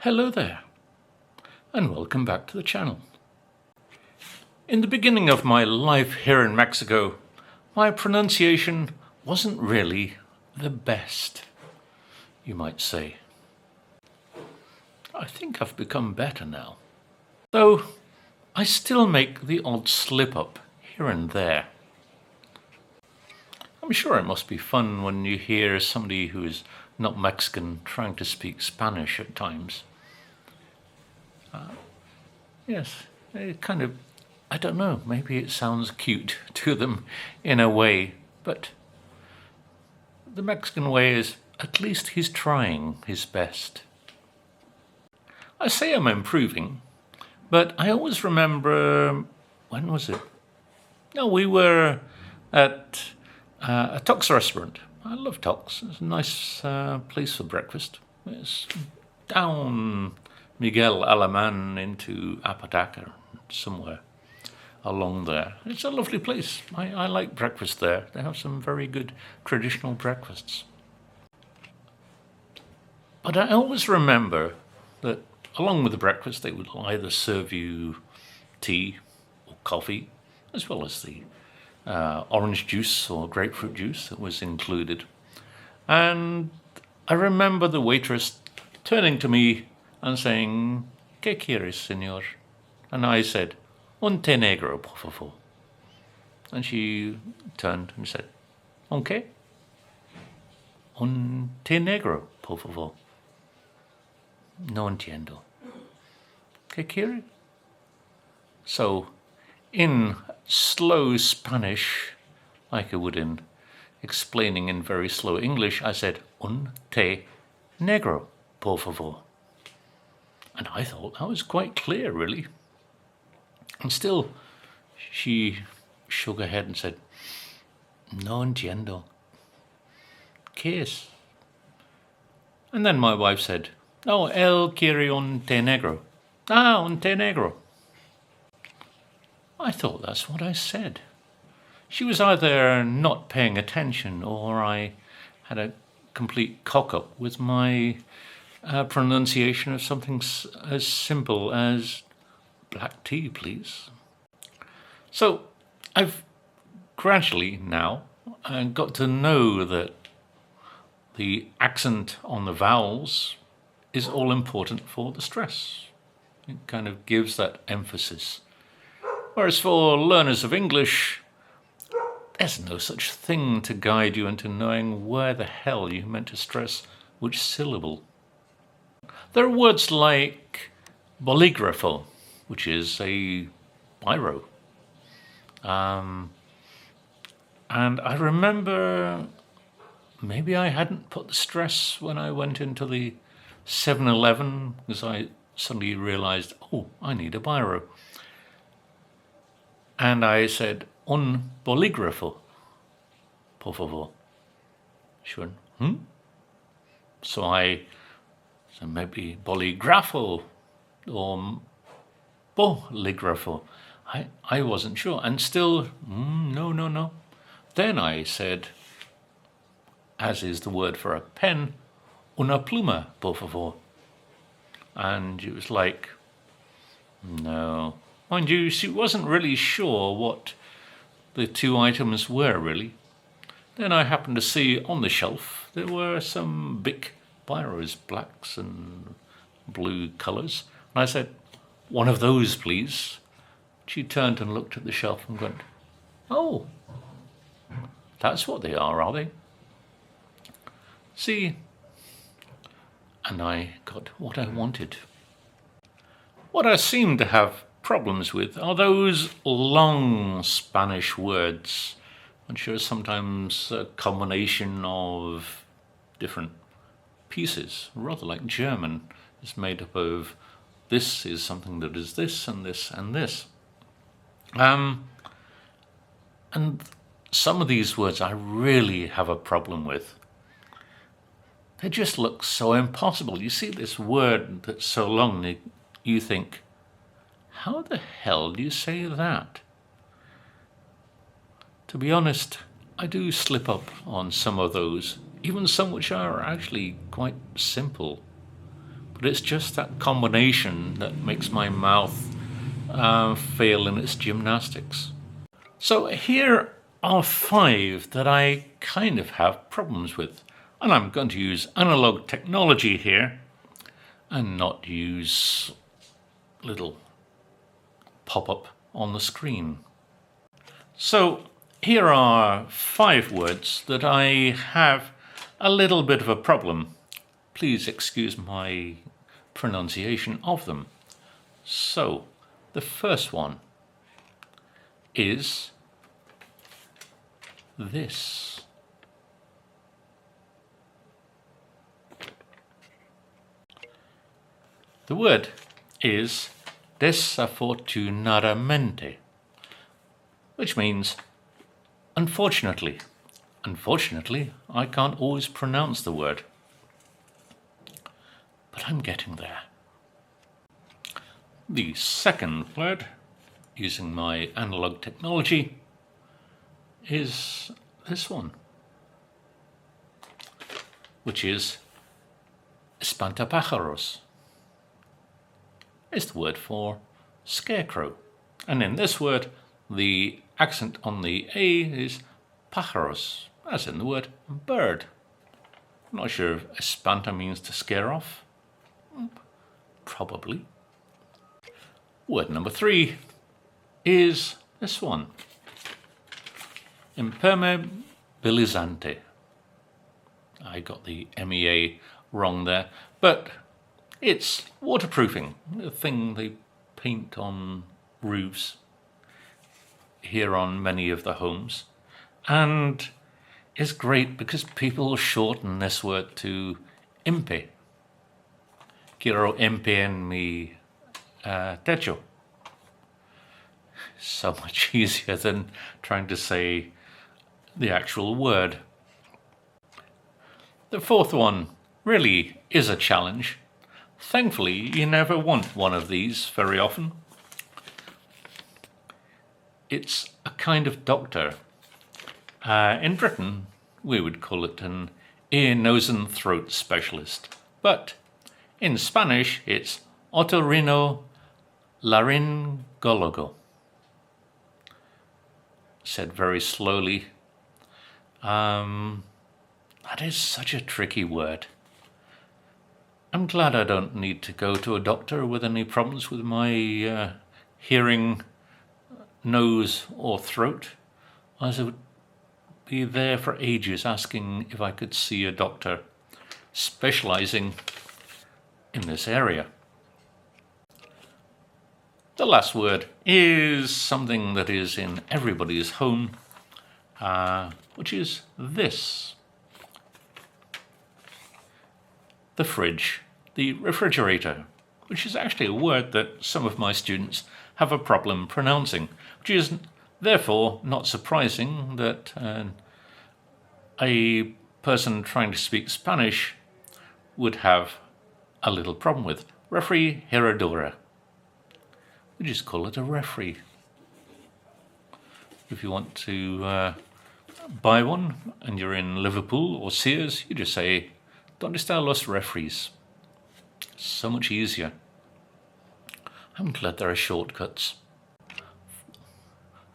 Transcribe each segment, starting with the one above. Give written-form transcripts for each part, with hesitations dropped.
Hello there, and welcome back to the channel. In the beginning of my life here in Mexico, my pronunciation wasn't really the best, you might say. I think I've become better now, though I still make the odd slip-up here and there. I'm sure it must be fun when you hear somebody who is not Mexican trying to speak Spanish at times. Yes, it kind of, I don't know, maybe it sounds cute to them in a way, but the Mexican way is at least he's trying his best. I say I'm improving, but I always remember, when was it? No, we were at a Tox restaurant. I love Tox. It's a nice place for breakfast. It's down Miguel Alemán into Apodaca, somewhere along there. It's a lovely place. I like breakfast there. They have some very good traditional breakfasts. But I always remember that along with the breakfast, they would either serve you tea or coffee, as well as the orange juice or grapefruit juice that was included. And I remember the waitress turning to me and saying, "¿Qué quieres, señor?" And I said, "Un té negro, por favor." And she turned and said, "Un qué?" "Un té negro, por favor." "No entiendo." "¿Qué quiere?" So, in slow Spanish, like I would in explaining in very slow English, I said, "Un té negro, por favor." And I thought that was quite clear, really. And still, she shook her head and said, "No entiendo. ¿Qué es?" And then my wife said, "No, él quiere un té negro." "Ah, un té negro." I thought that's what I said. She was either not paying attention or I had a complete cock-up with my pronunciation of something as simple as black tea, please. So I've gradually now got to know that the accent on the vowels is all important for the stress. It kind of gives that emphasis. Whereas for learners of English, there's no such thing to guide you into knowing where the hell you meant to stress which syllable. There are words like bolígrafo, which is a biro. And I remember maybe I hadn't put the stress when I went into the 7-Eleven because I suddenly realized, oh, I need a biro. And I said, "Un bolígrafo, por favor." She went, So maybe bolígrafo or bolígrafo. I wasn't sure. And still, no. Then I said, as is the word for a pen, una pluma, por favor. And it was like, no. Mind you, she wasn't really sure what the two items were, really. Then I happened to see on the shelf there were some big biros, blacks and blue colours. And I said, "One of those, please." She turned and looked at the shelf and went, "Oh, that's what they are they?" See, and I got what I wanted. What I seem to have problems with are those long Spanish words, which are sometimes a combination of different pieces, rather like German. It's made up of this is something that is this and this and this. And some of these words I really have a problem with. They just look so impossible. You see this word that's so long, you think, how the hell do you say that? To be honest, I do slip up on some of those, even some which are actually quite simple. but it's just that combination that makes my mouth fail in its gymnastics. So here are 5 that I kind of have problems with, and I'm going to use analog technology here and not use little pop-up on the screen. So here are 5 words that I have a little bit of a problem. Please excuse my pronunciation of them. So the first one is this. The word is desafortunadamente, which means unfortunately. Unfortunately, I can't always pronounce the word, but I'm getting there. The second word, using my analog technology, is this one, which is espantapájaros. It's the word for scarecrow. And in this word, the accent on the A is pájaros, as in the word bird. I'm not sure if espanta means to scare off. Probably. Word number 3 is this one. Impermeabilizante. I got the MEA wrong there, but it's waterproofing, the thing they paint on roofs here on many of the homes. And it's great because people shorten this word to impe. Quiero impe en mi techo. So much easier than trying to say the actual word. The fourth one really is a challenge. Thankfully, you never want one of these very often. It's a kind of doctor. In Britain, we would call it an ear, nose and throat specialist. But in Spanish, it's otorrinolaringólogo. Said very slowly. That is such a tricky word. I'm glad I don't need to go to a doctor with any problems with my hearing, nose or throat, as I would be there for ages asking if I could see a doctor specializing in this area. The last word is something that is in everybody's home, which is this. The fridge, the refrigerator, which is actually a word that some of my students have a problem pronouncing, which is therefore not surprising that a person trying to speak Spanish would have a little problem with. Refrigeradora. We just call it a refri. If you want to buy one and you're in Liverpool or Sears, you just say, ¿Dónde están los refris? So much easier. I'm glad there are shortcuts.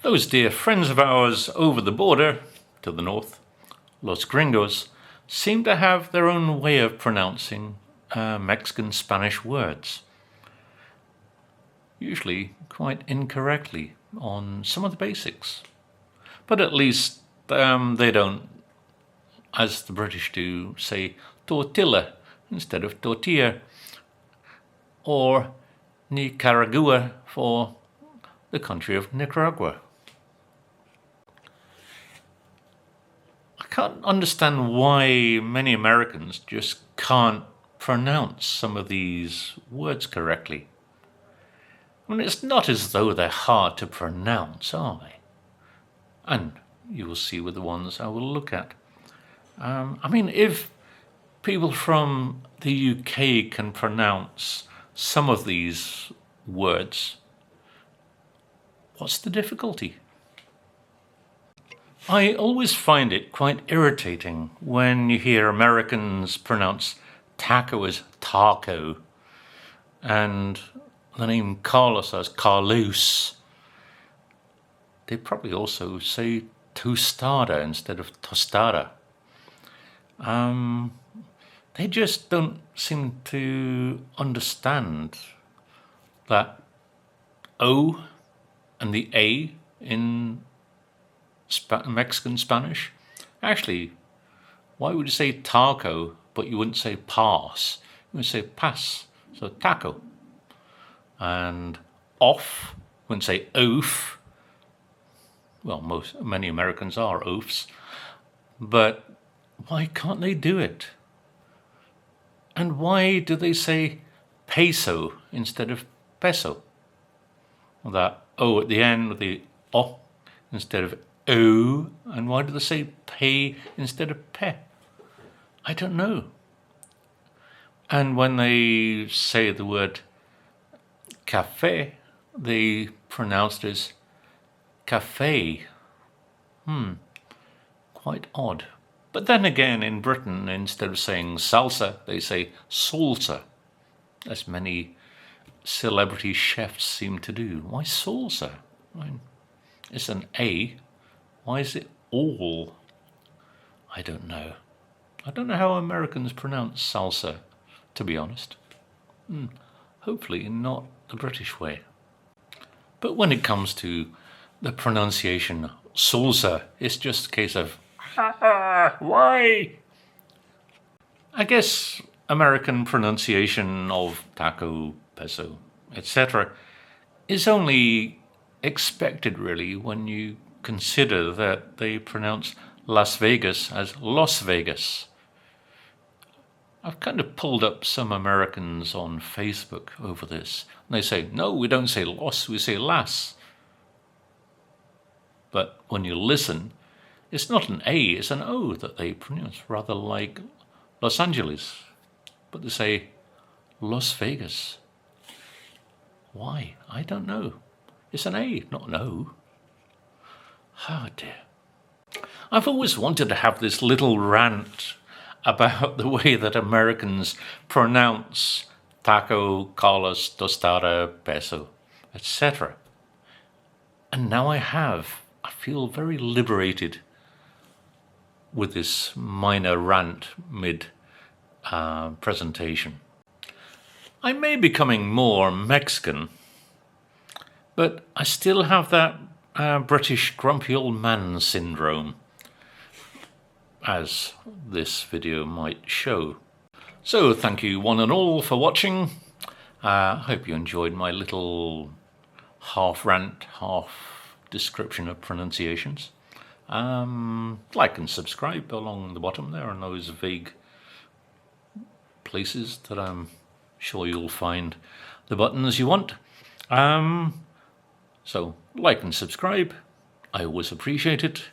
Those dear friends of ours over the border, to the north, Los Gringos, seem to have their own way of pronouncing Mexican Spanish words. Usually quite incorrectly on some of the basics. But at least they don't, as the British do, say tortilla instead of tortilla, or Nicaragua for the country of Nicaragua. I can't understand why many Americans just can't pronounce some of these words correctly. I mean, it's not as though they're hard to pronounce, are they? And you will see with the ones I will look at. I mean, if people from the UK can pronounce some of these words, what's the difficulty? I always find it quite irritating when you hear Americans pronounce taco as taco, and the name Carlos as Carlos. They probably also say tostada instead of tostada. They just don't seem to understand that O and the A in Mexican Spanish. Actually, why would you say taco, but you wouldn't say pass? You would say pass, so taco. And off, you wouldn't say oof. Well, many Americans are oafs. But why can't they do it? And why do they say peso instead of peso? That O at the end with the O instead of O. And why do they say pay instead of pe? I don't know. And when they say the word cafe, they pronounce it as cafe. Quite odd. But then again, in Britain, instead of saying salsa, they say salsa, as many celebrity chefs seem to do. Why salsa? I mean, it's an A. Why is it all? I don't know. I don't know how Americans pronounce salsa, to be honest. Hopefully not the British way. But when it comes to the pronunciation salsa, it's just a case of, why? I guess American pronunciation of taco, peso, etc. is only expected really when you consider that they pronounce Las Vegas as Los Vegas. I've kind of pulled up some Americans on Facebook over this, and they say, no, we don't say Los, we say Las. But when you listen, it's not an A, it's an O that they pronounce, rather like Los Angeles. But they say Las Vegas. Why? I don't know. It's an A, not an O. Oh dear. I've always wanted to have this little rant about the way that Americans pronounce taco, Carlos, tostada, peso, etc. And now I have. I feel very liberated with this minor rant mid-presentation. I may be becoming more Mexican, but I still have that British grumpy old man syndrome, as this video might show. So thank you one and all for watching. I hope you enjoyed my little half rant, half description of pronunciations. Like and subscribe along the bottom there on those vague places that I'm sure you'll find the buttons you want. So like and subscribe. I always appreciate it.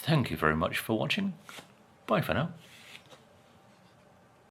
Thank you very much for watching. Bye for now.